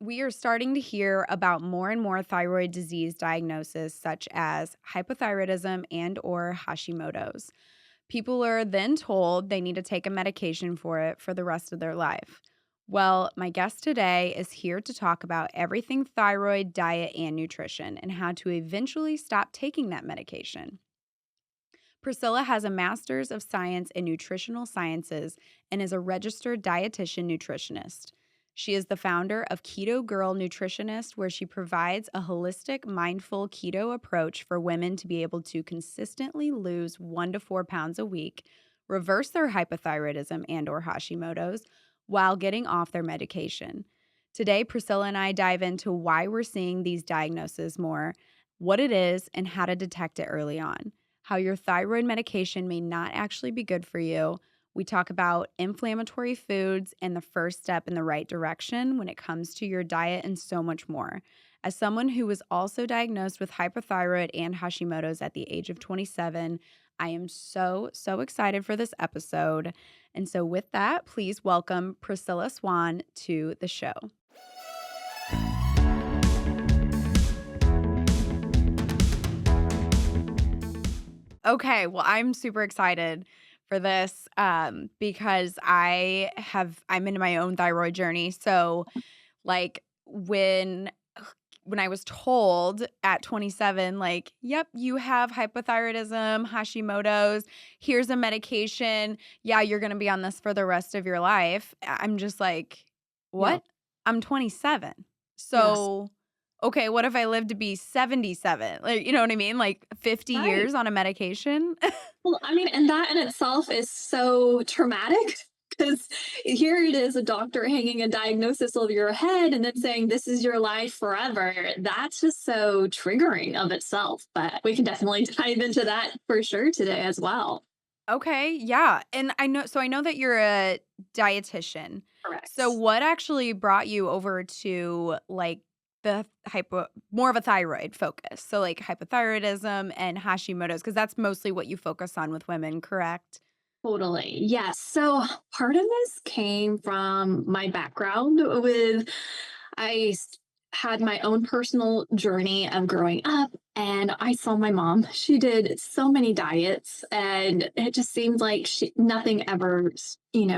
We are starting to hear about more and more thyroid disease diagnoses such as hypothyroidism and or Hashimoto's. People are then told they need to take a medication for it for the rest of their life. Well, my guest today is here to talk about everything thyroid, diet, and nutrition and how to eventually stop taking that medication. Priscilla has a master's of science in nutritional sciences and is a registered dietitian nutritionist. She is the founder of Keto Girl Nutritionist, where she provides a holistic, mindful keto approach for women to be able to consistently lose 1 to 4 pounds a week, reverse their hypothyroidism and or Hashimoto's while getting off their medication. Today, Priscilla and I dive into why we're seeing these diagnoses more, what it is, and how to detect it early on, how your thyroid medication may not actually be good for you. We talk about inflammatory foods and the first step in the right direction when it comes to your diet and so much more. As someone who was also diagnosed with hypothyroid and Hashimoto's at the age of 27, I am so excited for this episode. And so with that, please welcome Priscilla Swahn to the show. Okay, well, I'm super excited for this because I'm in my own thyroid journey. So, like when I was told at 27, like, yep, you have hypothyroidism, Hashimoto's, here's a medication. Yeah, you're going to be on this for the rest of your life. I'm just like, Yeah. what? I'm 27. Yes. So, okay, what if I live to be 77? Like, you know what I mean? Like 50 Right. years on a medication? Well, I mean, and that in itself is so traumatic because here it is a doctor hanging a diagnosis over your head and then saying this is your life forever. That's just so triggering of itself. But we can definitely dive into that for sure today as well. Okay, yeah, and I know that you're a dietitian. So Correct. what actually brought you over to, like, the more of a thyroid focus? So, like, hypothyroidism and Hashimoto's, because that's mostly what you focus on with women, correct? Totally. Yes. So part of this came from my background with I s- had my own personal journey of growing up, and I saw my mom. She did so many diets, and it just seemed like nothing ever,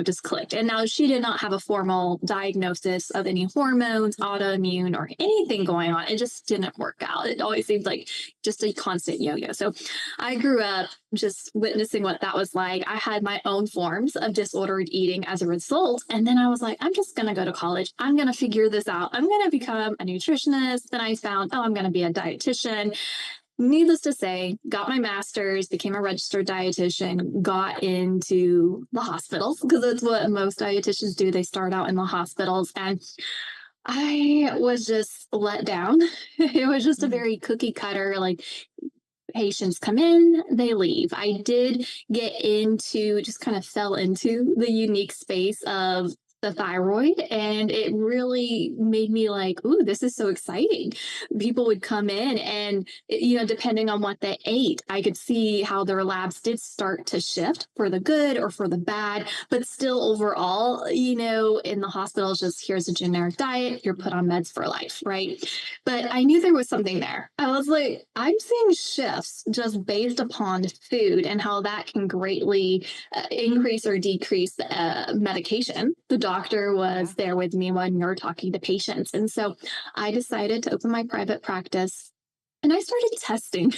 just clicked. And now she did not have a formal diagnosis of any hormones, autoimmune, or anything going on. It just didn't work out. It always seemed like just a constant yo yo. So I grew up just witnessing what that was like. I had my own forms of disordered eating as a result. And then I was like, I'm just going to go to college. I'm going to figure this out. I'm going to become a nutritionist. Then I found, oh, I'm going to be a dietitian. Needless to say, got my master's, became a registered dietitian, got into the hospitals because that's what most dietitians do. They start out in the hospitals. And I was just let down. It was just a Mhm. very cookie cutter, like patients come in, they leave. I did get into, just kind of fell into the unique space of the thyroid, and it really made me like, ooh, this is so exciting. People would come in, and depending on what they ate, I could see how their labs did start to shift for the good or for the bad, but still overall, in the hospital, it's just here's a generic diet, you're put on meds for life, right? But I knew there was something there. I was like, I'm seeing shifts just based upon food and how that can greatly increase or decrease medication. The doctor Yeah. was there with me when we were talking to patients. And so I decided to open my private practice. And I started testing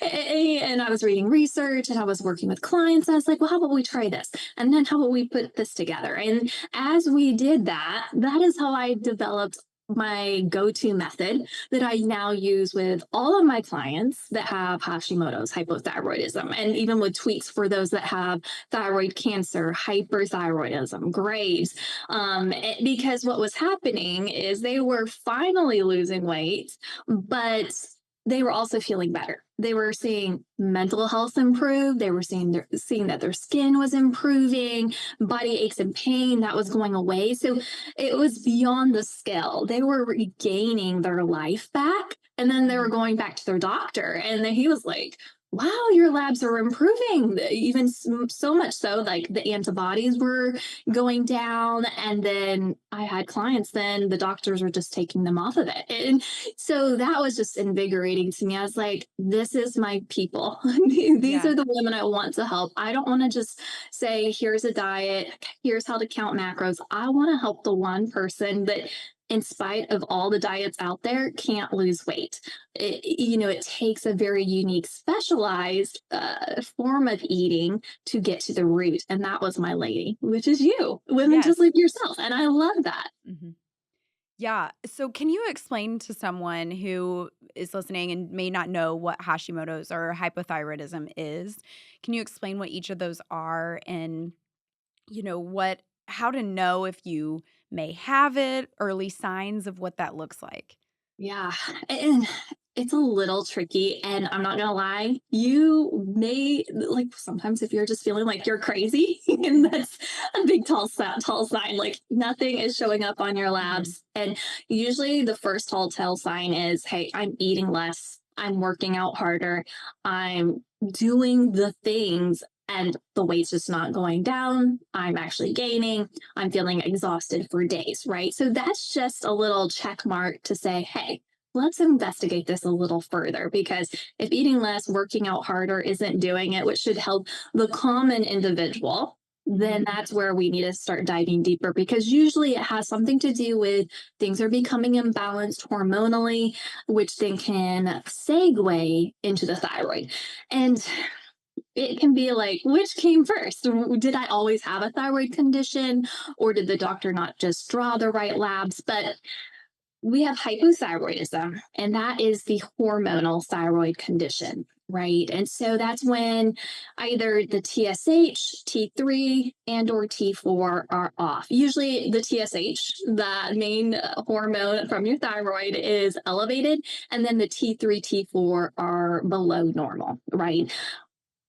and I was reading research and I was working with clients. I was like, well, how about we try this? And then how about we put this together? And as we did that, that is how I developed my go-to method that I now use with all of my clients that have Hashimoto's, hypothyroidism, and even with tweaks for those that have thyroid cancer, hyperthyroidism, Graves. Because what was happening is they were finally losing weight, but they were also feeling better. They were seeing mental health improve. They were seeing that their skin was improving, body aches and pain that was going away. So it was beyond the scale. They were regaining their life back. And then they were Mhm. going back to their doctor. And then he was like, wow, your labs are improving. Even so much so, like the antibodies were going down. And then I had clients, then the doctors were just taking them off of it. And so that was just invigorating to me. I was like, this is my people. These Yeah. are the women I want to help. I don't want to just say, here's a diet, here's how to count macros. I want to help the one person that, in spite of all the diets out there, can't lose weight. It takes a very unique, specialized form of eating to get to the root. And that was my lady, which is you, women just Yes. like yourself. And I love that. Mhm. Yeah. So, can you explain to someone who is listening and may not know what Hashimoto's or hypothyroidism is? Can you explain what each of those are and, how to know if you may have it, early signs of what that looks like? Yeah. And it's a little tricky. And I'm not going to lie, you may, like, sometimes if you're just feeling like you're crazy, and Mhm. that's a big tall sign, like nothing is showing up on your Mhm. labs. And usually the first tell sign is, hey, I'm eating less, I'm working out harder, I'm doing the things. And the weight's just not going down. I'm actually gaining. I'm feeling exhausted for days, right? So that's just a little check mark to say, hey, let's investigate this a little further, because if eating less, working out harder isn't doing it, which should help the common individual, then Mhm. that's where we need to start diving deeper, because usually it has something to do with things are becoming imbalanced hormonally, which then can segue into the thyroid. And it can be like, which came first? Did I always have a thyroid condition, or did the doctor not just draw the right labs? But we have hypothyroidism, and that is the hormonal thyroid condition, right? And so that's when either the TSH, T3, and or T4 are off. Usually the TSH, the main hormone from your thyroid, is elevated, and then the T3, T4 are below normal, right?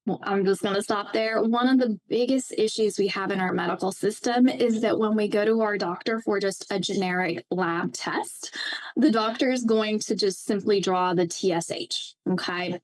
Well, I'm just going to stop there. One of the biggest issues we have in our medical system is that when we go to our doctor for just a generic lab test, the doctor is going to just simply draw the TSH. Okay.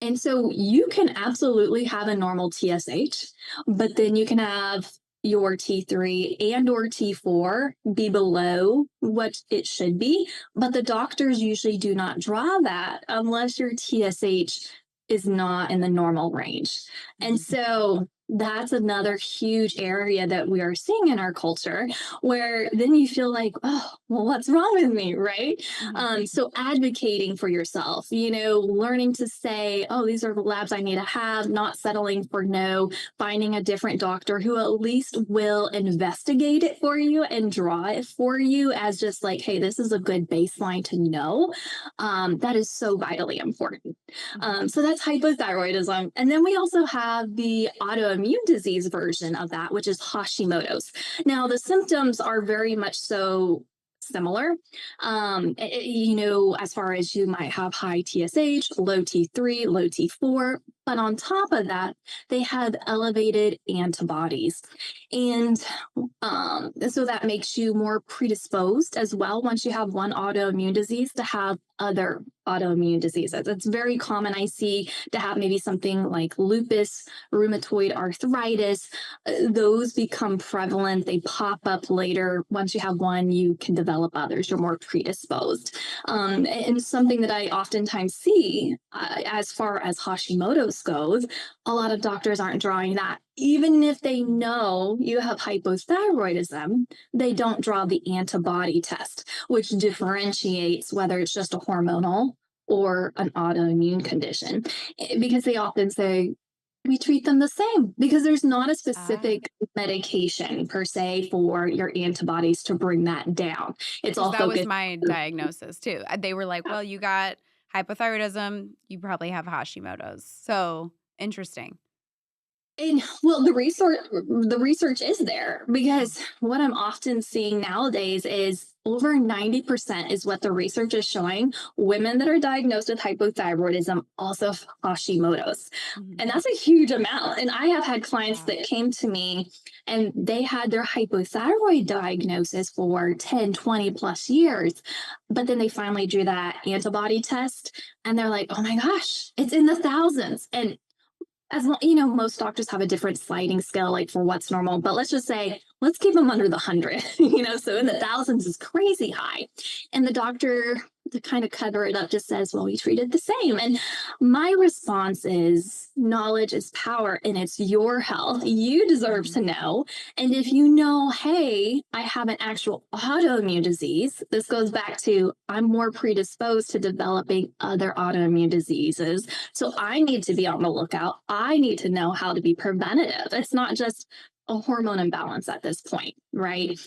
And so you can absolutely have a normal TSH, but then you can have your T3 and or T4 be below what it should be, but the doctors usually do not draw that unless your TSH is not in the normal range. And Mhm. so that's another huge area that we are seeing in our culture, where then you feel like, oh, well, what's wrong with me, right? Mhm. So advocating for yourself, learning to say, oh, these are the labs I need to have, not settling for no, finding a different doctor who at least will investigate it for you and draw it for you as just like, hey, this is a good baseline to know. That is so vitally important. Mhm. So that's hypothyroidism. And then we also have the autoimmune disease version of that, which is Hashimoto's. Now, the symptoms are very much so similar. As far as you might have high TSH, low T3, low T4, but on top of that, they have elevated antibodies. And so that makes you more predisposed as well, once you have one autoimmune disease, to have other autoimmune diseases. It's very common, I see, to have maybe something like lupus, rheumatoid arthritis. Those become prevalent. They pop up later. Once you have one, you can develop others. You're more predisposed. And something that I oftentimes see, as far as Hashimoto's goes, a lot of doctors aren't drawing that. Even if they know you have hypothyroidism, they don't draw the antibody test, which differentiates whether it's just a hormonal or an autoimmune condition. Because they often say, we treat them the same, because there's not a Ah, specific medication per se for your antibodies to bring that down. It's because all that was focused. my diagnosis too. They were like, "Well, you got hypothyroidism, you probably have Hashimoto's." So, interesting. And well, the research is there because what I'm often seeing nowadays is over 90% is what the research is showing. Women that are diagnosed with hypothyroidism also have Hashimoto's. Mhm. And that's a huge amount. And I have had clients Yeah. that came to me and they had their hypothyroid diagnosis for 10, 20 plus years. But then they finally drew that antibody test and they're like, oh my gosh, it's in the thousands. And as well, most doctors have a different sliding scale, like for what's normal, but let's just say, let's keep them under the 100, so in the thousands is crazy high. And the doctor, to kind of cover it up, just says, well, we treat it the same. And my response is knowledge is power and it's your health. You deserve Mhm. to know. And if you know, hey, I have an actual autoimmune disease, this goes back to I'm more predisposed to developing other autoimmune diseases, so I need to be on the lookout. I need to know how to be preventative. It's not just a hormone imbalance at this point, right?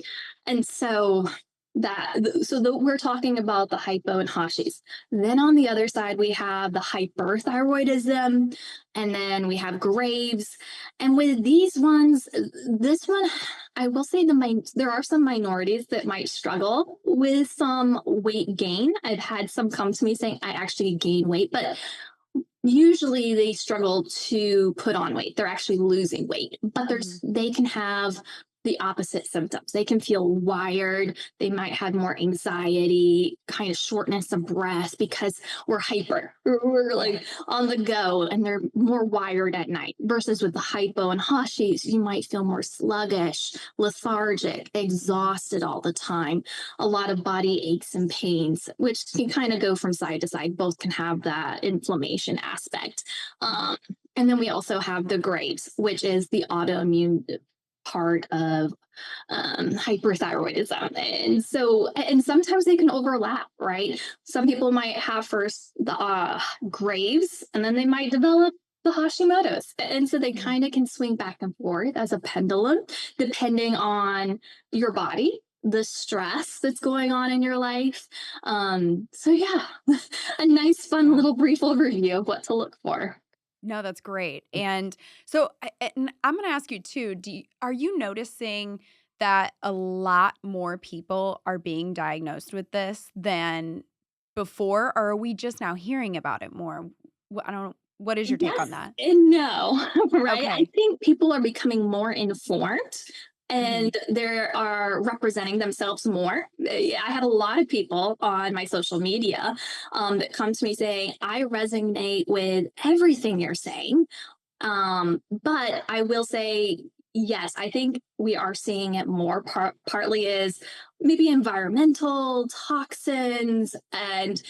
And so we're talking about the hypo and Hashis. Then on the other side, we have the hyperthyroidism, and then we have Graves. And with these ones, this one, I will say there are some minorities that might struggle with some weight gain. I've had some come to me saying I actually gain weight, but usually they struggle to put on weight. They're actually losing weight, but Mhm. they can have the opposite symptoms. They can feel wired. They might have more anxiety, kind of shortness of breath because we're hyper. We're Yeah. like on the go and they're more wired at night. Versus with the hypo and Hashis, you might feel more sluggish, lethargic, exhausted all the time, a lot of body aches and pains, which can kind of go from side to side. Both can have that inflammation aspect. Mhm. Um, and then we also have the Graves, which is the autoimmune part of hyperthyroidism. And sometimes they can overlap, right? Some people might have first the Graves, and then they might develop the Hashimoto's. And so they Mhm. kind of can swing back and forth as a pendulum, depending on your body, the stress that's going on in your life. So yeah, a nice, fun Yeah. little brief overview of what to look for. No, that's great. And so, and I'm going to ask you too. Are you noticing that a lot more people are being diagnosed with this than before, or are we just now hearing about it more? I don't. What is your take on Yes that? and no, right? I Okay. think people are becoming more informed Hmm. and they are representing themselves more. I have a lot of people on my social media that come to me saying, I resonate with everything you're saying. But I will say, yes, I think we are seeing it more. Partly is maybe environmental toxins and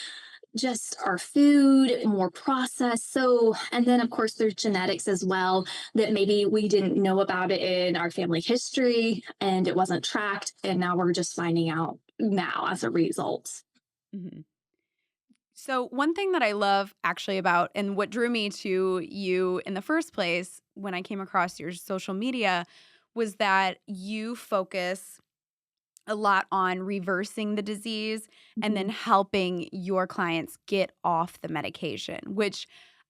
just our food, more processed. So, and then of course, there's genetics as well that maybe we didn't know about it in our family history and it wasn't tracked. And now we're just finding out now as a result. Hmm. So, one thing that I love actually about, and what drew me to you in the first place when I came across your social media, was that you focus a lot on reversing the disease and then Mhm. helping your clients get off the medication, which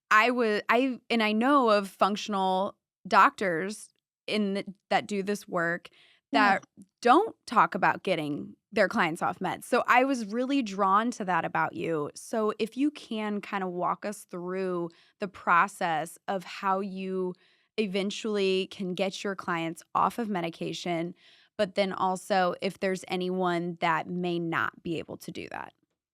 I know of functional doctors that do this work Yeah, that don't talk about getting their clients off meds. So I was really drawn to that about you. So if you can kind of walk us through the process of how you eventually can get your clients off of medication, but then also if there's anyone that may not be able to do that.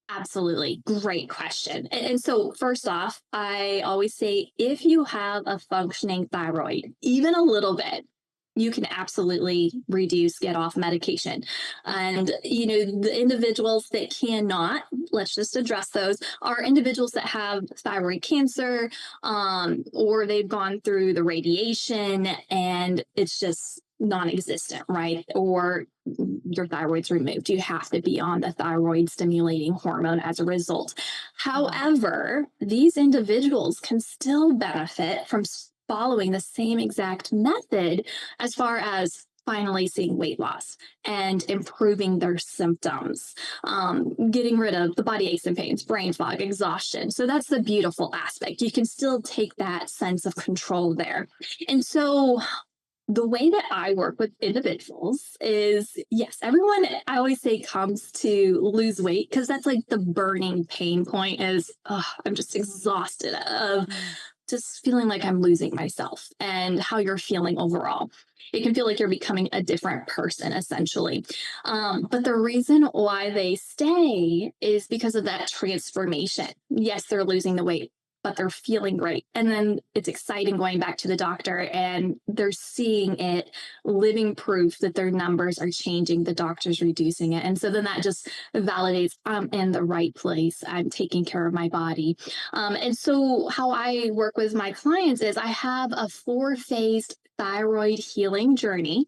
absolutely. Great question. And so, first off, I always say if you have a functioning thyroid, even a little bit, you can absolutely reduce, get off medication. And, the individuals that cannot, let's just address those, are individuals that have thyroid cancer, or they've gone through the radiation and it's just non existent, right? Or your thyroid's removed. You have to be on the thyroid stimulating hormone as a result. Mhm. However, these individuals can still benefit from following the same exact method as far as finally seeing weight loss and improving their symptoms, getting rid of the body aches and pains, brain fog, exhaustion. So that's the beautiful aspect. You can still take that sense of control there. And so the way that I work with individuals is yes, everyone I always say comes to lose weight because that's like the burning pain point is I'm just exhausted of Mm. just feeling like I'm losing myself and how you're feeling overall. It can feel like you're becoming a different person, essentially. But the reason why they stay is because of that transformation. Yes, they're losing the weight, but they're feeling great. And then it's exciting going back to the doctor and they're seeing it, living proof that their numbers are changing, the doctor's reducing it. And so then that just validates I'm in the right place, I'm taking care of my body. And so, how I work with my clients is I have a 4 phased thyroid healing journey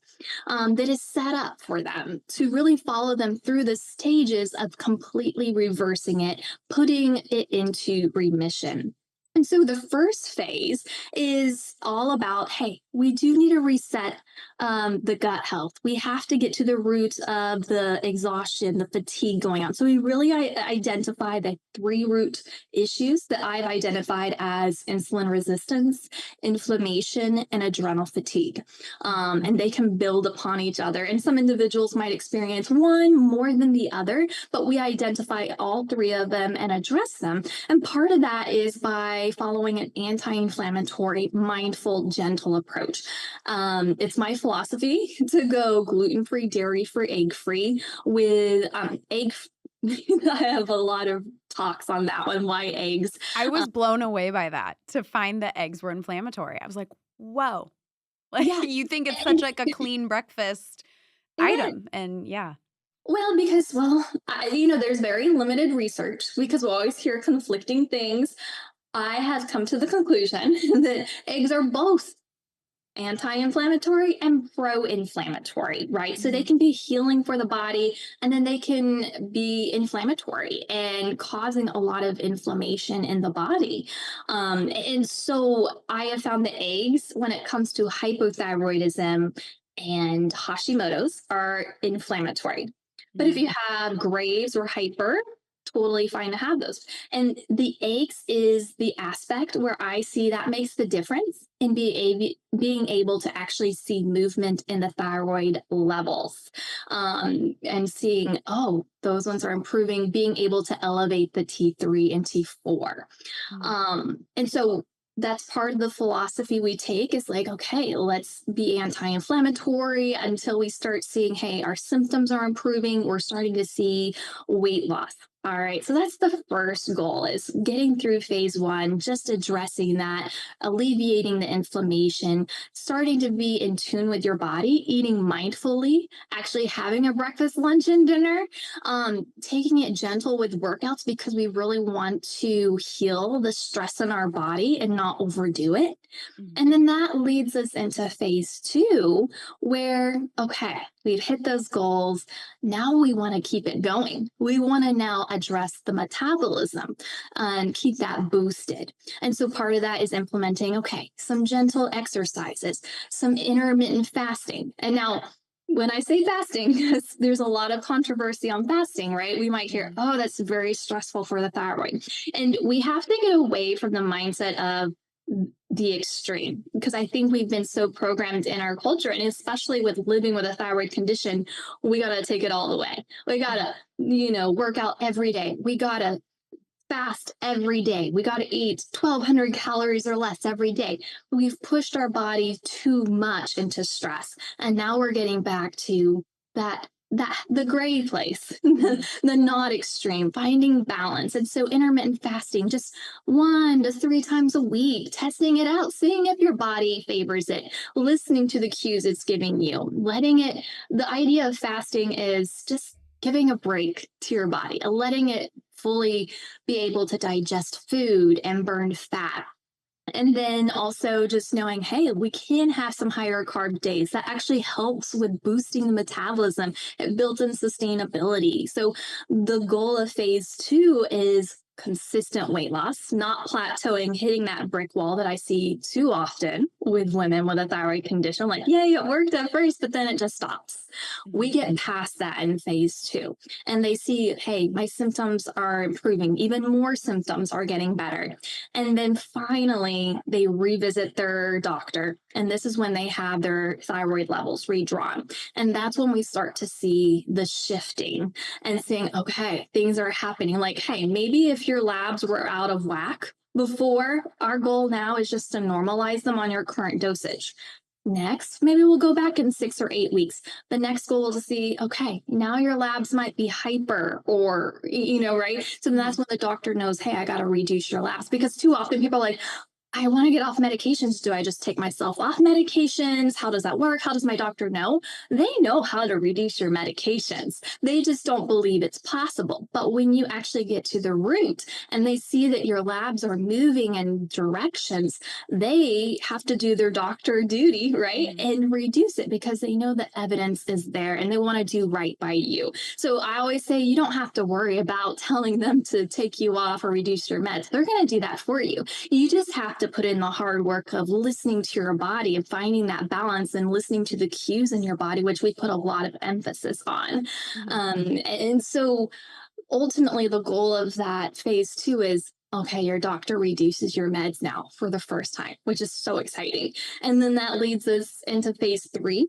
that is set up for them to really follow them through the stages of completely reversing it, putting it into remission. And so the first phase is all about hey, we do need to reset the gut health. We have to get to the root of the exhaustion, the fatigue going on. So we really identify the 3 root issues that I've identified as insulin resistance, inflammation, and adrenal fatigue. And they can build upon each other. And some individuals might experience one more than the other, but we identify all 3 of them and address them. And part of that is by following an anti-inflammatory, mindful, gentle approach. It's my philosophy to go gluten-free, dairy-free, egg-free with egg. I have a lot of talks on that one. Why eggs? I was blown away by that to find that eggs were inflammatory. I was like, "Whoa." Like, Yeah, you think it's such like a clean breakfast yeah. item, and yeah. Well, because there's very limited research because we always hear conflicting things. I have come to the conclusion that eggs are both anti-inflammatory and pro-inflammatory, right? So they Mhm. can be healing for the body and then they can be inflammatory and causing a lot of inflammation in the body. And so I have found that eggs, when it comes to hypothyroidism and Hashimoto's, are inflammatory. But if Mm. you have Graves or hyper, totally fine to have those. And the aches is the aspect where I see that makes the difference in being able to actually see movement in the thyroid levels, and seeing, oh, those ones are improving, being able to elevate the T3 and T4. Mm. And so that's part of the philosophy we take is like, okay, let's be anti inflammatory until we start seeing, hey, our symptoms are improving. We're starting to see weight loss. All right. So that's the first goal is getting through phase 1, just addressing that, alleviating the inflammation, starting to be in tune with your body, eating mindfully, actually having a breakfast, lunch, and dinner, taking it gentle with workouts because we really want to heal the stress in our body and not overdo it. Mhm. And then that leads us into phase 2, where, okay, we've hit those goals. Now we want to keep it going. We want to now address the metabolism and keep that boosted. And so part of that is implementing, okay, some gentle exercises, some intermittent fasting. And now, when I say fasting, because there's a lot of controversy on fasting, right? We might hear, Mhm. oh, that's very stressful for the thyroid. And we have to get away from the mindset of the extreme because I think we've been so programmed in our culture, and especially with living with a thyroid condition, we got to take it all the way. We got Mhm. to, work out every day. We got to fast every day. We got to eat 1,200 calories or less every day. We've pushed our body too much into stress. And now we're getting back to that the gray place, Mhm. the not extreme, finding balance. And so intermittent fasting, just 1 to 3 times a week, testing it out, seeing if your body favors it, listening to the cues it's giving you, letting it, the idea of fasting is just giving a break to your body, letting it fully be able to digest food and burn fat. And then also just knowing, hey, we can have some higher carb days. That actually helps with boosting the metabolism. It builds in sustainability. So the goal of phase 2 is consistent weight loss, not plateauing, hitting that brick wall that I see too often with women with a thyroid condition. Like, yeah, it worked at first, but then it just stops. We Mhm. get past that in phase two, and they see, hey, my symptoms are improving, even more symptoms are getting better. And then finally, they revisit their doctor, and this is when they have their thyroid levels redrawn. And that's when we start to see the shifting and saying, okay, things are happening. Like, hey, maybe if your labs were out of whack before, our goal now is just to normalize them on your current dosage. Next, maybe we'll go back in 6 or 8 weeks. The next goal is to see, okay, now your labs might be hyper or, right? So then that's Mhm. when the doctor knows, hey, I got to reduce your labs, because too often people are like, I want to get off medications. Do I just take myself off medications? How does that work? How does my doctor know? They know how to reduce your medications. They just don't believe it's possible. But when you actually get to the root and they see that your labs are moving in directions, they have to do their doctor duty, right? Mhm. And reduce it, because they know the evidence is there and they want to do right by you. So I always say you don't have to worry about telling them to take you off or reduce your meds. They're going to do that for you. You just have to put in the hard work of listening to your body and finding that balance and listening to the cues in your body, which we put a lot of emphasis on. Mhm. And so ultimately, the goal of that phase two is, okay, your doctor reduces your meds now for the first time, which is so exciting. And then that leads us into phase three,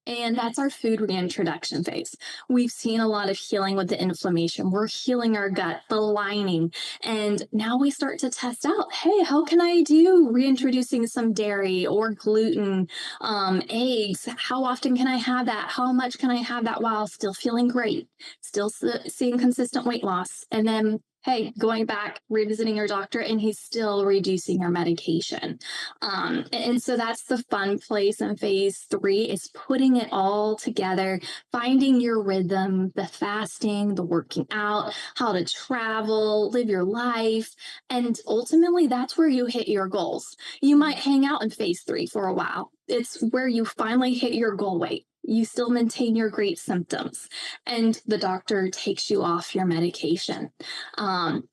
and that's our food reintroduction phase. We've seen a lot of healing with the inflammation. We're healing our gut, the lining. And now we start to test out, hey, how can I do reintroducing some dairy or gluten, eggs? How often can I have that? How much can I have that while still feeling great, still seeing consistent weight loss? And then, hey, going back, revisiting your doctor, and he's still reducing your medication. And so that's the fun place in phase three, is putting it all together, finding your rhythm, the fasting, the working out, how to travel, live your life. And ultimately, that's where you hit your goals. You might Mhm. hang out in phase three for a while. It's where you finally hit your goal weight. You still maintain your great symptoms, and the doctor takes you off your medication.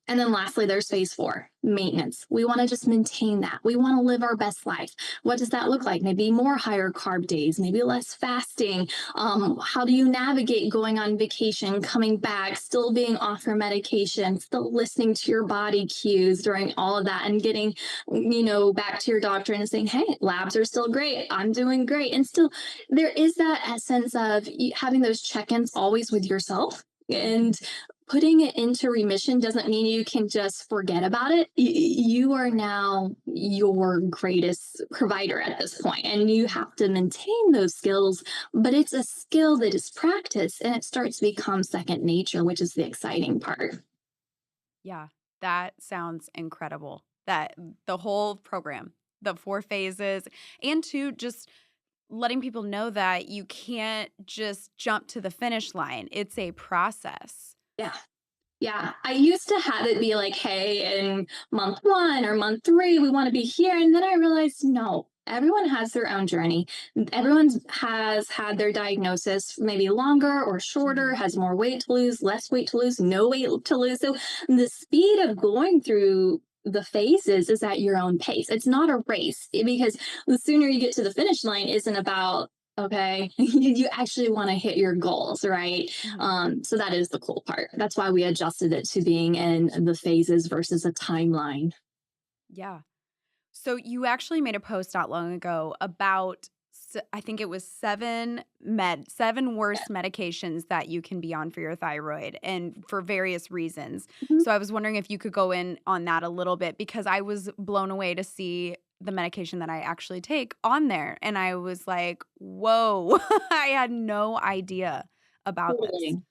And then lastly, there's phase four, maintenance. We want to just maintain that. We want to live our best life. What does that look like? Maybe more higher carb days, maybe less fasting. How do you navigate going on vacation, coming back, still being off your medication, still listening to your body cues during all of that, and getting, back to your doctor and saying, hey, labs are still great. I'm doing great. And still, there is that essence of having those check ins always with yourself. Mhm. And putting it into remission doesn't mean you can just forget about it. You are now your greatest provider at this point, and you Mhm. have to maintain those skills. But it's a skill that is practiced, and it starts to become second nature, which is the exciting part. Yeah, that sounds incredible. That the whole program, the 4 phases, and to just letting people know that you can't just jump to the finish line. It's a process. Yeah. Yeah, I used to have it be like, hey, in month one or month three, we want to be here. And then I realized, no, everyone has their own journey. Everyone has had their diagnosis maybe longer or shorter, Mhm. has more weight to lose, less weight to lose, no weight to lose. So the speed of going through the phases is at your own pace. It's not a race, because the sooner you get to the finish line isn't about, okay, you actually want to hit your goals, right? Mhm. So that is the cool part. That's why we adjusted it to being in the phases versus a timeline. Yeah. So you actually made a post not long ago about I think it was 7 worst medications that you can be on for your thyroid and for various reasons. Mhm. So I was wondering if you could go in on that a little bit because I was blown away to see the medication that I actually take on there and I was like, "Whoa, I had no idea about this." Totally.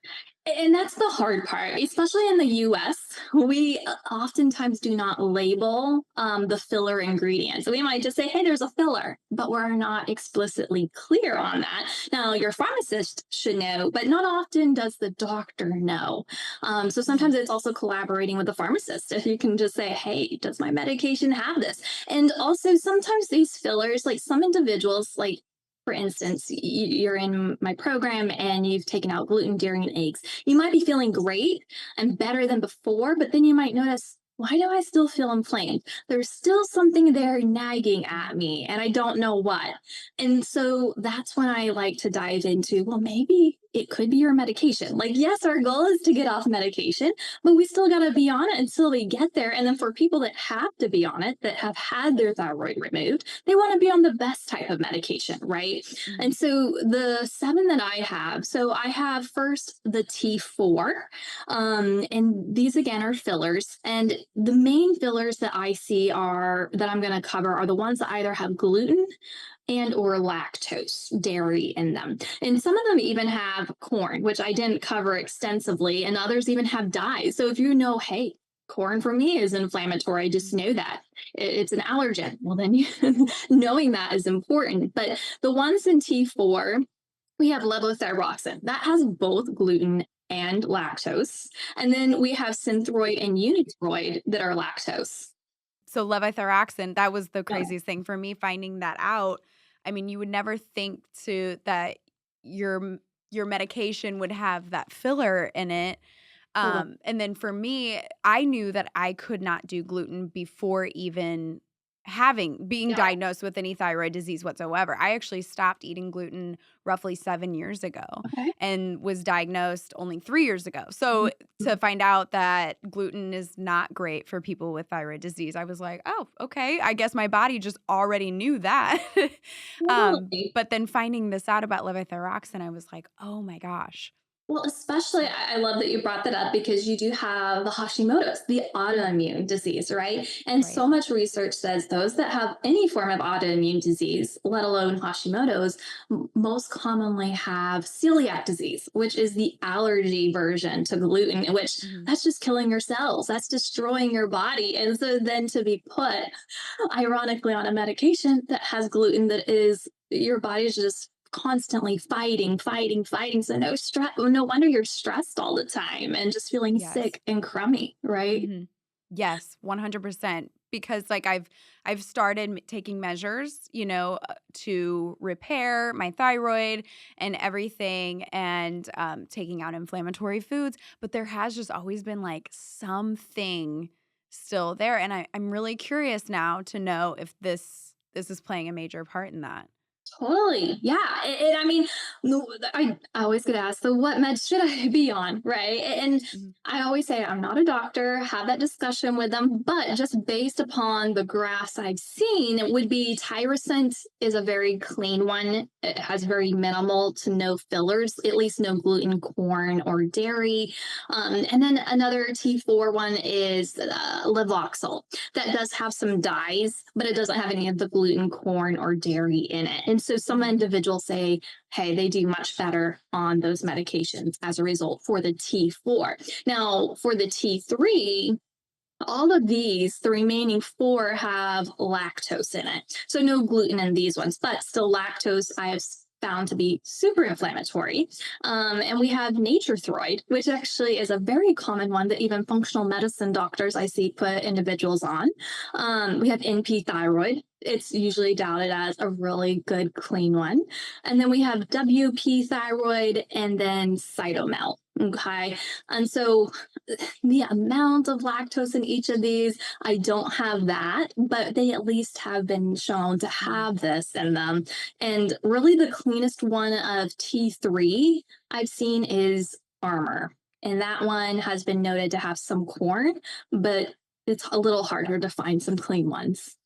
And that's the hard part, especially in the US. We oftentimes do not label the filler ingredients. So we might just say, hey, there's a filler, but we're not explicitly clear on that. Now, your pharmacist should know, but not often does the doctor know. So Mhm. sometimes it's also collaborating with the pharmacist. If you can just say, hey, does my medication have this? And also, sometimes these fillers, like some individuals, like for instance, you're in my program and you've taken out gluten, dairy, and eggs. You might be feeling great and better than before, but then you might notice, why do I still feel inflamed? There's still something there nagging Mhm. at me, and I don't know what. And so that's when I like to dive into, well, maybe it could be your medication. Like, yes, our goal is to get off medication, but we still got to be on it until we get there. And then for people that have to be on it, that have had their thyroid removed, they want to be on the best type of medication, right? And Mhm. so the seven that I have, so I have first the T4, and these again are fillers. And the main fillers that I see are that I'm going to cover are the ones that either have gluten and or lactose dairy in them. And some of them even have corn, which I didn't cover extensively, and others even have dyes. So if you know, hey, corn for me is inflammatory, just Mhm. know that it's an allergen. Well, then knowing that is important. But the ones in T4, we have levothyroxine that has both gluten and lactose. And then we have synthroid and unithroid that are lactose. So levothyroxine, that was the Yeah. craziest thing for me finding that out. I mean, you would never think to that your medication would have that filler in it. And then for me, I knew that I could not do gluten before even being Yeah. diagnosed with any thyroid disease whatsoever. I actually stopped eating gluten roughly 7 years ago Okay. and was diagnosed only 3 years ago. So to find out that gluten is not great for people with thyroid disease, I was like, "Oh, okay. I guess my body just already knew that." Totally. But then finding this out about levothyroxine, I was like, "Oh my gosh." Well, especially, So I love that you brought that up because you do have the Hashimoto's, the autoimmune disease, right? And right. so much research says those that have any form of autoimmune disease, let alone Hashimoto's, most commonly have celiac disease, which is the allergy version to gluten, which Mhm. that's just killing your cells, that's destroying your body. And so then to be put, ironically, on a medication that has gluten that is your body's just constantly fighting, fighting, fighting. So no stress. No wonder you're stressed all the time and just feeling Yes. sick and crummy, right? Mhm. Yes, 100%, because, like, I've started taking measures, to repair my thyroid and everything and, taking out inflammatory foods, but there has just always been, like, something still there, and I'm really curious now to know if this is playing a major part in that. Totally. Yeah. And I mean, I always get asked, so what meds should I be on? Right. And Mhm. I always say, I'm not a doctor, have that discussion with them. But just based upon the graphs I've seen, it would be Tyrosint is a very clean one. It has very minimal to no fillers, at least no gluten, corn, or dairy. And then another T4 one is Levoxyl that does have some dyes, but it doesn't have any of the gluten, corn, or dairy in it. And so some Mhm. individuals say, hey, they do much better on those medications as a result for the T4. Now, for the T3, all of these, the remaining four have lactose in it. So no gluten in these ones, but still lactose I have found to be super inflammatory. And we have nature thyroid, which actually is a very common one that even functional medicine doctors I see put individuals on. We have NP thyroid. It's usually touted as a really good, clean one. And then we have WP thyroid and then cytomel. Okay. And so the amount of lactose in each of these, I don't have that, but they at least have been shown to Mhm. have this in them. And really, the cleanest one of T3 I've seen is Armor. And that one has been noted to have some corn, but it's a little harder to find some clean ones.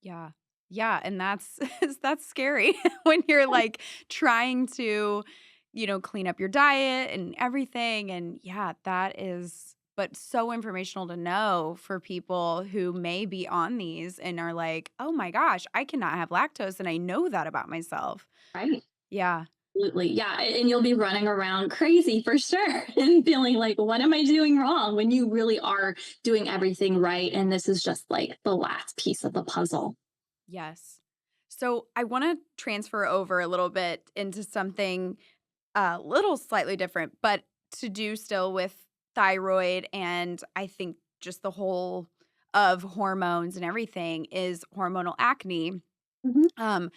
Yeah. Yeah, and that's that's scary when you're, like, trying to, clean up your diet and everything, and yeah, that is but so informational to know for people who may be on these and are like, "Oh my gosh, I cannot have lactose, and I know that about myself." Right. Yeah. Absolutely. Yeah. And you'll be running around crazy for sure and feeling like, what am I doing wrong when you really are doing everything right? And this is just like the last piece of the puzzle. Yes. So, I wanna transfer over a little bit into something a little slightly different, but to do still with thyroid and I think just the whole of hormones and everything is hormonal acne. Mhm. Um,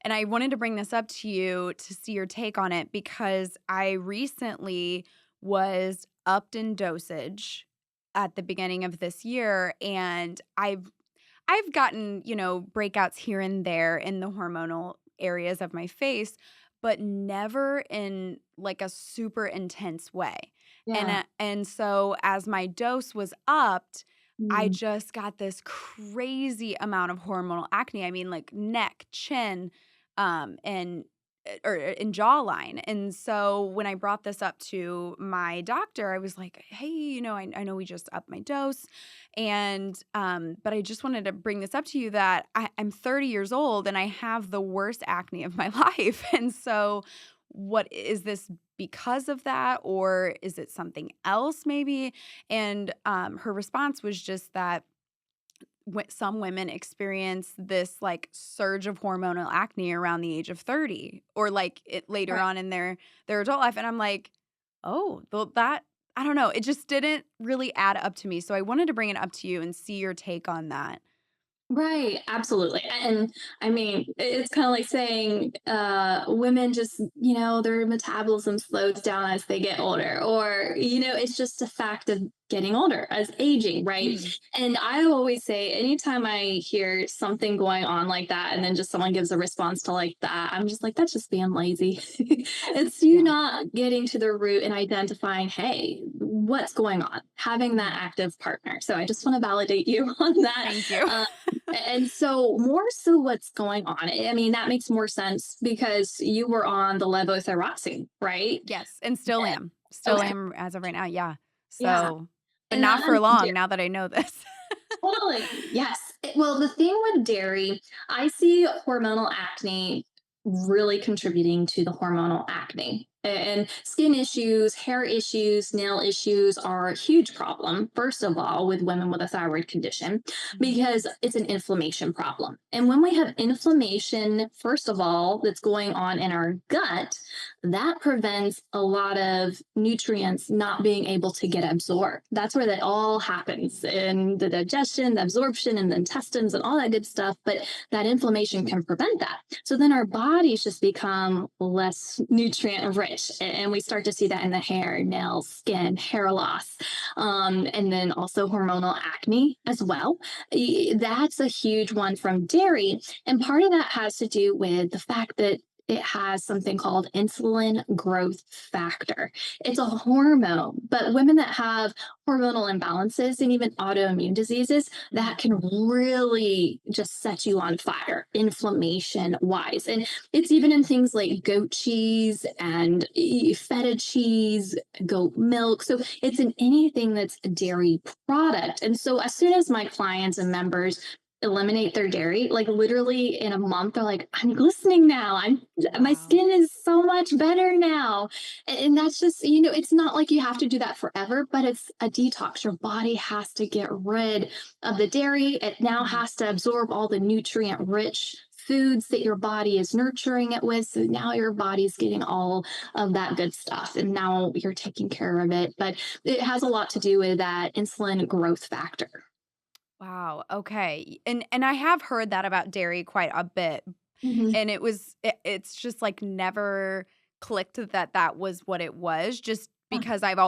and I wanted to bring this up to you to see your take on it because I recently was upped in dosage at the beginning of this year, and I've gotten, breakouts here and there in the hormonal areas of my face, but never in like a super intense way. Yeah. And so as my dose was upped, I Mm. just got this crazy amount of hormonal acne. I mean, like neck, chin, and or in jawline. And so when I brought this up to my doctor, I was like, "Hey, I know we just upped my dose, and but I just wanted to bring this up to you that I'm 30 years old and I have the worst acne of my life." And so, what is this because of that, or is it something else maybe? And her response was just that some women experience this like surge of hormonal acne around the age of 30 or like it later Right. on in their adult life. And I'm like, oh, well, that I don't know. It just didn't really add up to me. So I wanted to bring it up to you and see your take on that. Right, absolutely. And I mean, it's kind of like saying women just, their metabolism slows down as they get older, or, it's just a fact of getting older as aging, right? Mhm. And I always say, anytime I hear something going on like that, and then just someone gives a response to like that, I'm just like, that's just being lazy. It's you Yeah. not getting to the root and identifying, hey, what's going on, having that Mhm. active partner. So I just want to validate you on that. Thank you. And so, more so, what's going on? I mean, that makes more sense because you were on the levothyroxine, right? Yes, and still Eh, am. Still Okay. am as of right now, yeah. Yeah. So, but And not that for long now that I know this. totally. Yes. Well, the thing with dairy, I see hormonal acne really contributing to the hormonal acne. And skin issues, hair issues, nail issues are a huge problem, first of all, with women with a thyroid condition, Mhm. because it's an inflammation problem. And when we have inflammation, first of all, that's going on in our gut, that prevents a lot of nutrients not being able to get absorbed. That's where that all happens in the digestion, the absorption, and the intestines and all that good stuff. But that inflammation can prevent that. So then our bodies just become less nutrient rich. And we start to see that in the hair, nails, skin, hair loss, and then also hormonal acne as well. That's a huge one from dairy. And part of that has to do with the fact that it has something called insulin growth factor. It's a hormone, but women that have hormonal imbalances and even autoimmune diseases, that Mhm. can really just set you on fire, inflammation wise. And it's even in things like goat cheese and feta cheese, goat milk. So it's in anything that's a dairy product. And so as soon as my clients and members eliminate their dairy, like literally in a month, they're like, I'm glistening now. My Wow. skin is so much better now. And that's just, it's not like you have to do that forever, but it's a detox. Your body has to get rid of the dairy. It now Mhm. has to absorb all the nutrient rich foods that your body is nurturing it with. So now your body's getting all of that good stuff. And now you're taking care of it. But it has a lot to do with that insulin growth factor. Wow, okay. And I have heard that about dairy quite a bit, Mhm. and it's just, like, never clicked that that was what it was, just because I've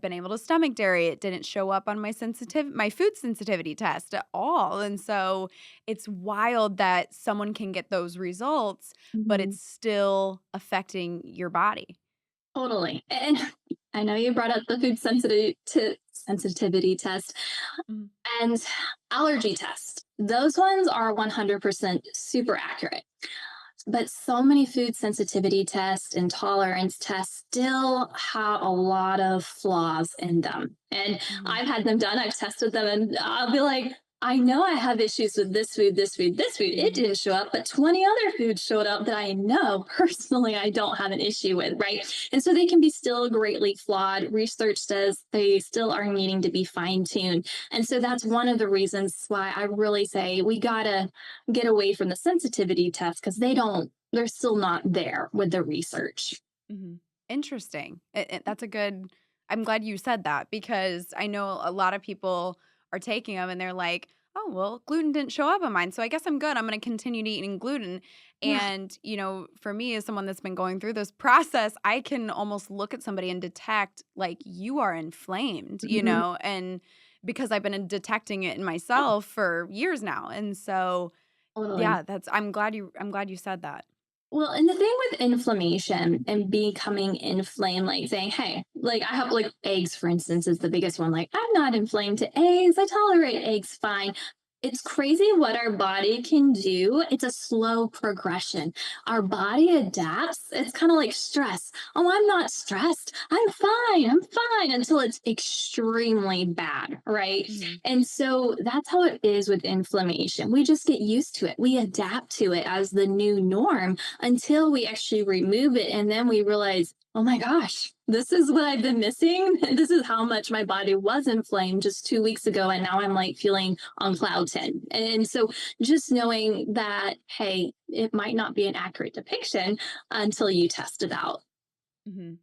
been able to stomach dairy. It didn't show up on my food sensitivity test at all, and so it's wild that someone can get those results, but Mhm. it's still affecting your body. Totally. And I know you brought up the food sensitivity test Mhm. and allergy test. Those ones are 100% super accurate. But so many food sensitivity tests and tolerance tests still have a lot of flaws in them. And Mhm. I've had them done, I've tested them, and I'll be like, I know I have issues with this food, this food, this food. It Mhm. didn't show up, but 20 other foods showed up that I know personally I don't have an issue with, right? And so they can be still greatly flawed. Research says they still are needing to be fine tuned. And so that's one of the reasons why I really say we got to get away from the sensitivity tests because they're still not there with the research. Mhm. Interesting. That's a good I'm glad you said that because I know a lot of people are taking them and they're like, oh, well, gluten didn't show up on mine. So I guess I'm good. I'm going to continue to eating gluten. Yeah, And, for me, as someone that's been going through this process, I can almost look at somebody and detect, like, you are inflamed, mhm, and because I've been detecting it in myself for years now. And so, totally. yeah, I'm glad you said that. Well, and the thing with inflammation and becoming inflamed, like saying, hey, like I have like eggs, for instance, is the biggest one. Like, I'm not inflamed to eggs. I tolerate eggs fine. It's crazy what our body can do. It's a slow progression. Our body adapts. It's kind of like stress. Oh, I'm not stressed. I'm fine. I'm fine until it's extremely bad. Right. Mhm. And so that's how it is with inflammation. We just get used to it. We adapt to it as the new norm until we actually remove it. And then we realize, oh my gosh, this is what I've been missing. This is how much my body was inflamed just 2 weeks ago. And now I'm like feeling on cloud 10. And so just knowing that, hey, it might not be an accurate depiction until you test it out. Mhm.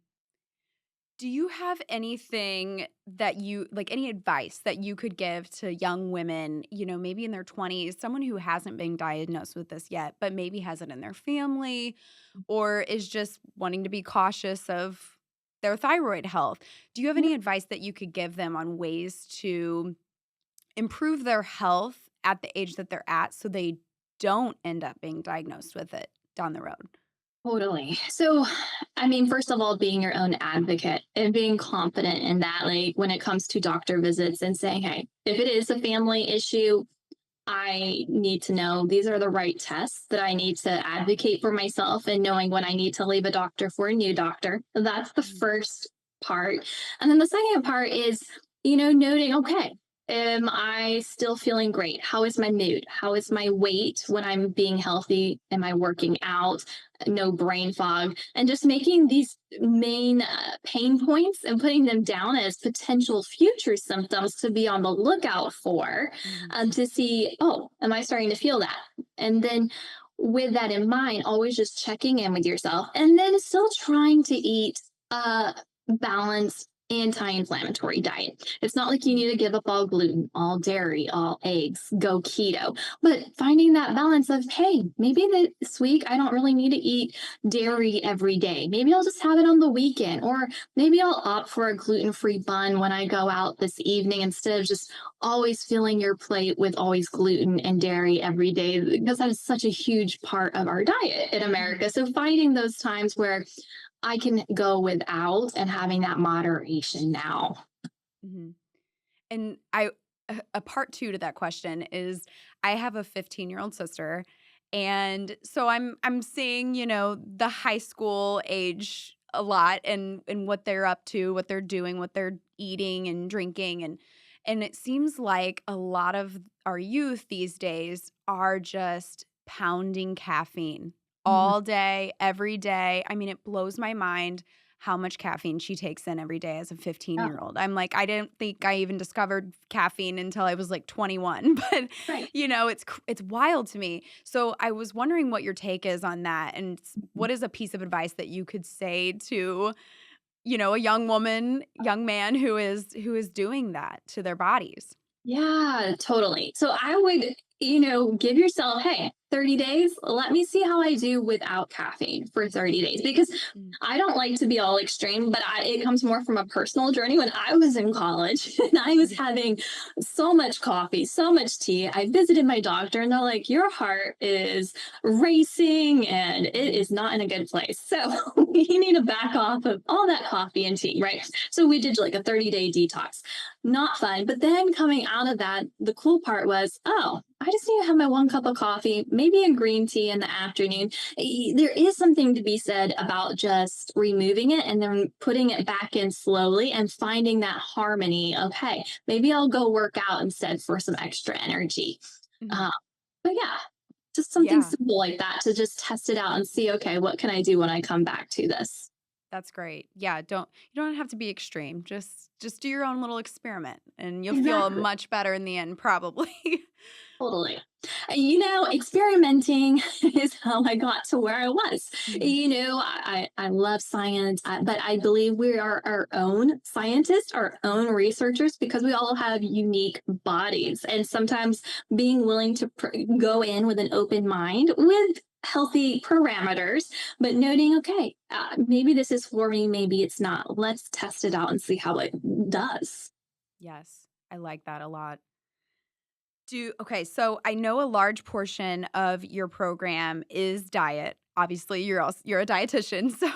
Do you have anything that any advice that you could give to young women, maybe in their 20s, someone who hasn't been diagnosed with this yet, but maybe has it in their family or is just wanting to be cautious of their thyroid health? Do you have Yeah, any advice that you could give them on ways to improve their health at the age that they're at so they don't end up being diagnosed with it down the road? totally. So, I mean, first of all, being your own advocate and being confident in that, like when it comes to doctor visits and saying, hey, if it is a family issue, I need to know these are the right tests that I need to advocate for myself and knowing when I need to leave a doctor for a new doctor. That's the Mhm. first part. And then the second part is, noting, okay, am I still feeling great? How is my mood? How is my weight when I'm being healthy? Am I working out? No brain fog, and just making these main pain points and putting them down as potential future symptoms to be on the lookout for, Mhm. to see, oh, am I starting to feel that? And then with that in mind, always just checking in with yourself and then still trying to eat a balanced anti-inflammatory diet. It's not like you Mhm. need to give up all gluten, all dairy, all eggs, go keto, but finding that balance of, hey, maybe this week I don't really need to eat dairy every day. Maybe I'll just have it on the weekend, or maybe I'll opt for a gluten-free bun when I go out this evening instead of just always filling your plate with always gluten and dairy every day, because that is such a huge part of our diet in Mhm. America. So finding those times where I can go without and having that moderation now. Mhm. And a part 2 to that question is I have a 15-year-old sister, and so I'm seeing, the high school age a lot and what they're up to, what they're doing, what they're eating and drinking, and it seems like a lot of our youth these days are just pounding caffeine Mhm. all day, every day. I mean, it blows my mind how much caffeine she takes in every day as a Yeah, 15-year-old. I'm like, I didn't think I even discovered caffeine until I was like 21, but right. it's wild to me. So I was wondering what your take is on that and what is a piece of advice that you could say to, a young woman, young man who is doing that to their bodies? Yeah, totally. So I would, give yourself, hey, 30 days, let me see how I do without caffeine for 30 days. Because Mm, I don't like to be all extreme, but it comes more from a personal journey. When I was in college and I was yeah. having so much coffee, so much tea, I visited my doctor and they're like, your heart is racing and it Mhm. is not in a good place. So you need to back off of all that coffee and tea, right? So we did like a 30-day detox. Not fun. But then coming out of that, the cool part was, oh, I just need to have my 1 cup of coffee, maybe a green tea in the afternoon. There is something to be said about just removing it and then putting it back in slowly and finding that harmony of, hey, maybe I'll go work out instead for some extra energy. Mhm. Uh, but yeah, just something Yeah. simple like that to just test it out and see, okay, what can I do when I come back to this? That's great. Yeah, you don't have to be extreme. Just do your own little experiment and you'll feel Exactly. much better in the end probably. Totally. Experimenting is how I got to where I was. Mhm. I love science, but I believe we are our own scientists, our own researchers, because we all have unique bodies. And sometimes being willing to go in with an open mind with healthy parameters, but noting, okay, maybe this is for me, maybe it's not. Let's test it out and see how it does. Yes, I like that a lot. Okay, so I know a large portion of your program is diet. Obviously, you're a dietitian, so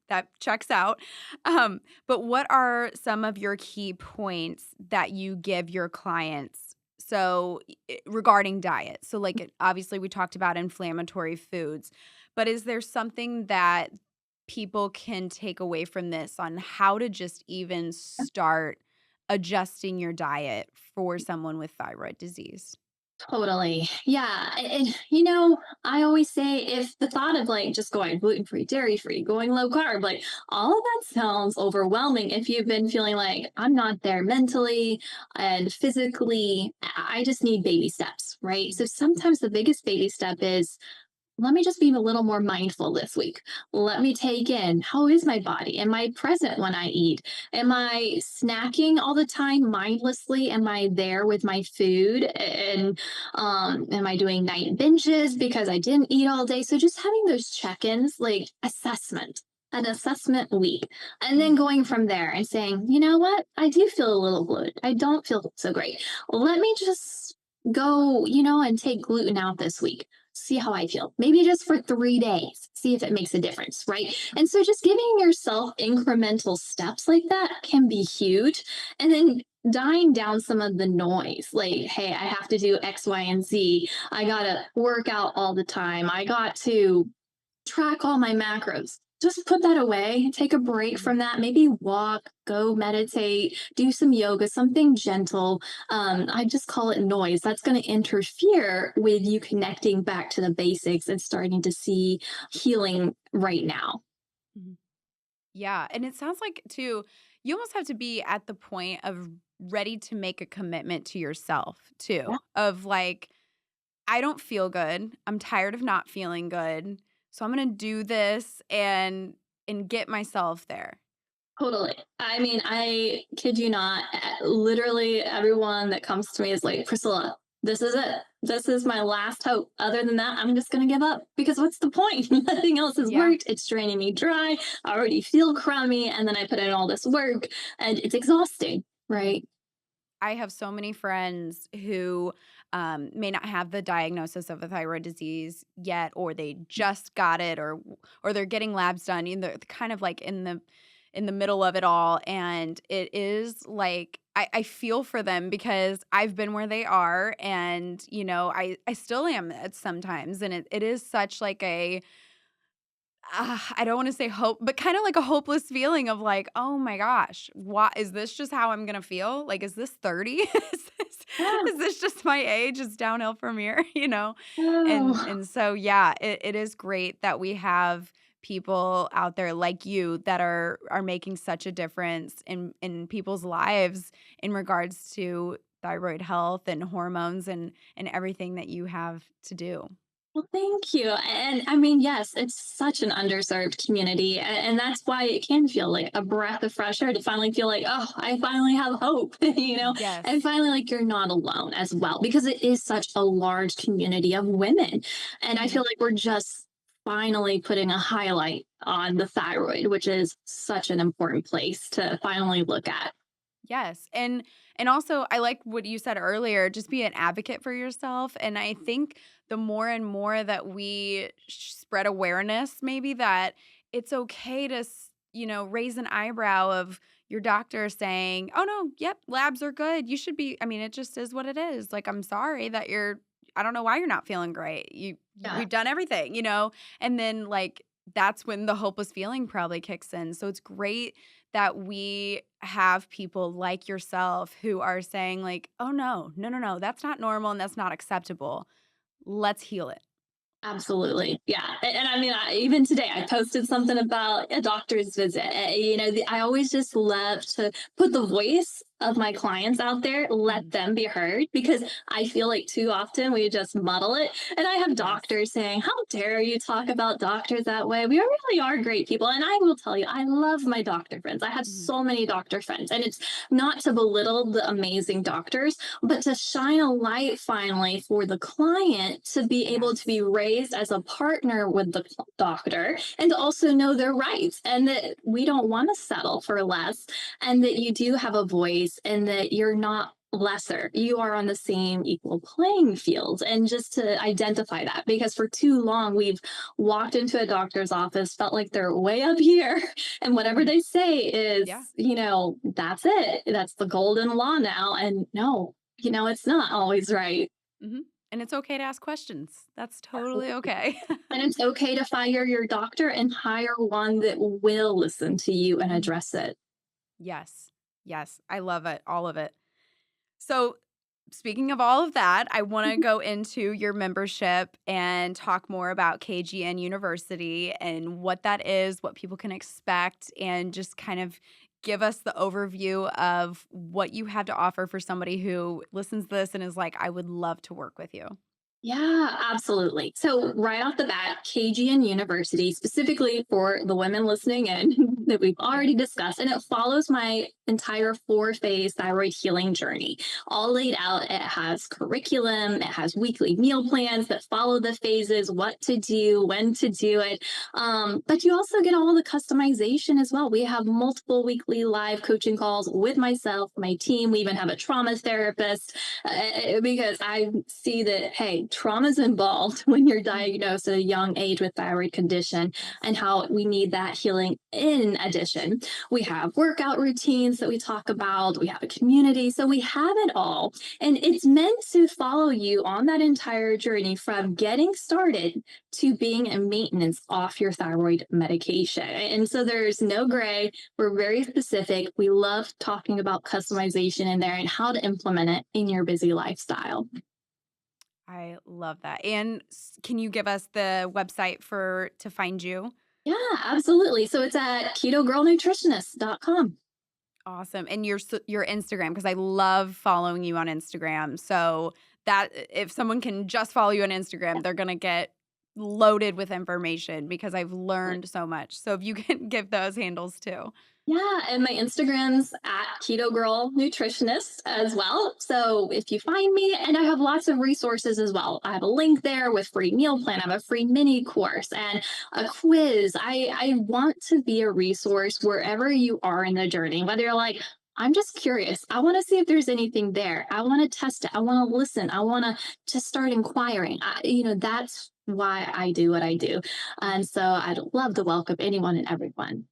that checks out. But what are some of your key points that you give your clients? So regarding diet, so obviously we talked about inflammatory foods, but is there something that people can take away from this on how to just even start adjusting your diet for someone with thyroid disease? Totally. Yeah. I always say if the thought of like just going gluten free, dairy free, going low carb, like all of that sounds overwhelming if you've been feeling like I'm not there mentally and physically. I just need baby steps, right? So sometimes the biggest baby step is let me just be a little more mindful this week. Let me take in how is my body? Am I present when I eat? Am I snacking all the time mindlessly? Am I there with my food? And am I doing night binges because I didn't eat all day? So just having those check ins, like an assessment week, and then Mhm. going from there and saying, you know what? I do feel a little bloated. I don't feel so great. Let me just go, and take gluten out this week, see how I feel. Maybe just for 3 days, see if it makes a difference, right? And so just giving yourself incremental steps like that can be huge. And then dying down some of the noise, like, hey, I have to do X, Y, and Z. I got to work out all the time. I got to track all my macros. Just put that away, take a break Mhm. from that, maybe walk, go meditate, do some yoga, something gentle. I just call it noise. That's going to interfere with you connecting back to the basics and starting to see healing right now. Mhm. Yeah, and it sounds like too, you almost have to be at the point of ready to make a commitment to yourself too, Yeah, of like, I don't feel good. I'm tired of not feeling good. So I'm gonna do this and get myself there. totally. I mean, I kid you not, literally everyone that comes to me is like, Priscilla, this is it. This is my last hope. Other than that, I'm just going to give up because what's the point? Nothing else has Yeah. worked. It's draining me dry. I already feel crummy. And then I put in all this work and it's exhausting, right? I have so many friends who may not have the diagnosis of a thyroid disease yet, or they just got it, or they're getting labs done. They're kind of like in the middle of it all, and it is like I feel for them because I've been where they are, and I still am at sometimes, and it is such like a I don't wanna say hope, but kinda like a hopeless feeling of like, "Oh my gosh, what is this just how I'm gonna feel? Like, is this 30? Yeah. Is this just my age? It's downhill from here," you know? Oh, And so, yeah, it is great that we have people out there like you that are making such a difference in people's lives in regards to thyroid health and hormones and everything that you have to do. well, thank you. And I mean, yes, it's such an underserved community. And that's why it can feel like a breath of fresh air to finally feel like, oh, I finally have hope, and Yes. finally, like, you're not alone as well, because it is such a large community of women. And I Mhm. feel like we're just finally putting a highlight on the thyroid, which is such an important place to finally look at. Yes, and also I like what you said earlier, just be an advocate for yourself, and I think the more and more that we spread awareness maybe that it's okay to raise an eyebrow of your doctor saying, "Oh no, yep, labs are good. You should be." I mean, it just is what it is. Like, I'm sorry that I don't know why you're not feeling great. Yeah. We've done everything. And then like that's when the hopeless feeling probably kicks in. So it's great that we have people like yourself who are saying like, "Oh no, no, no, no, that's not normal and that's not acceptable. Let's heal it." Absolutely. Yeah. And I mean, even today, I posted something about a doctor's visit. I always just love to put the voice of my clients out there, let Mhm. them be heard, because I feel like too often we just muddle it. And I have Yes. doctors saying, "How dare you talk about doctors that way? We really are great people." And I will tell you, I love my doctor friends. I have Mhm. so many doctor friends. And it's not to belittle the amazing doctors, but to shine a light finally for the client to be able to be Yes. raised as a partner with the doctor and to also know their rights, and that we don't want to settle for less, and that you do have a voice, and that you're not lesser. You are on the same equal playing field. And just to identify that, because for too long we've walked into a doctor's office, felt like they're way up here, and whatever Mhm. they say is, Yeah. that's it. That's the golden law now. And no, it's not always right. Mhm. And it's okay to ask questions. That's totally okay. And it's okay to fire your doctor and hire one that will listen to you and Mhm. address it. Yes. Yes. I love it. All of it. So, speaking of all of that, I want to go into your membership and talk more about KGN University and what that is, what people can expect, and just kind of give us the overview of what you have to offer for somebody who listens to this and is like, I would love to work with you. Yeah, absolutely. So, right off the bat, KGN University, specifically for the women listening in that we've Yeah. already discussed, and it follows my entire 4-phase thyroid healing journey, all laid out. It has curriculum, it has weekly meal plans that follow the phases, what to do, when to do it. But you also get all the customization as well. We have multiple weekly live coaching calls with myself, my team. We even have a trauma therapist, because I see that, hey, trauma is involved when you're Mhm. diagnosed at a young age with thyroid condition, Yes. and how we need that healing. In addition, we have workout routines that we talk about, we have a community, so we have it all, and it's meant to follow you on that entire journey from getting started to being in maintenance off your thyroid medication. And so there's no gray. We're very specific. We love talking about customization in there and how to implement it in your busy lifestyle. I love that. And can you give us the website for to find you? Yeah, absolutely. So it's at ketogirlnutritionist.com. Awesome. And your Instagram, because I love following you on Instagram. So that if someone can just follow you on Instagram, they're gonna get loaded with information because I've learned so much. So if you can give those handles too. Yeah, and my Instagram's at Keto Girl Nutritionist as well. So if you find me, and I have lots of resources as well. I have a link there with free meal plan. I have a free mini course and a quiz. I want to be a resource wherever you are in the journey, whether you're like, I'm just curious. I want to see if there's anything there. I want to test it. I want to listen. I want to just start inquiring. That's why I do what I do. And so I'd love to welcome anyone and everyone.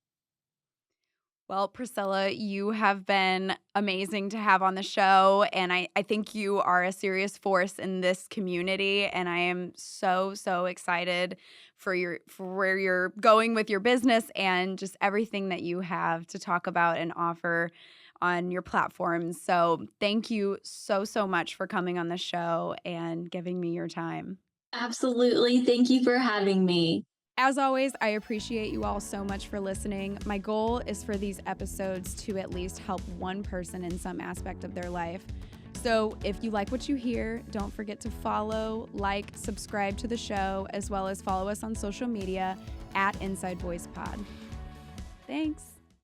Well, Priscilla, you have been amazing to have on the show. And I think you are a serious force in this community. And I am so, so excited for where you're going with your business and just everything that you have to talk about and offer on your platforms. So thank you so, so much for coming on the show and giving me your time. Absolutely. Thank you for having me. As always, I appreciate you all so much for listening. My goal is for these episodes to at least help one person in some aspect of their life. So if you like what you hear, don't forget to follow, like, subscribe to the show, as well as follow us on social media at Inside Voice Pod. Thanks.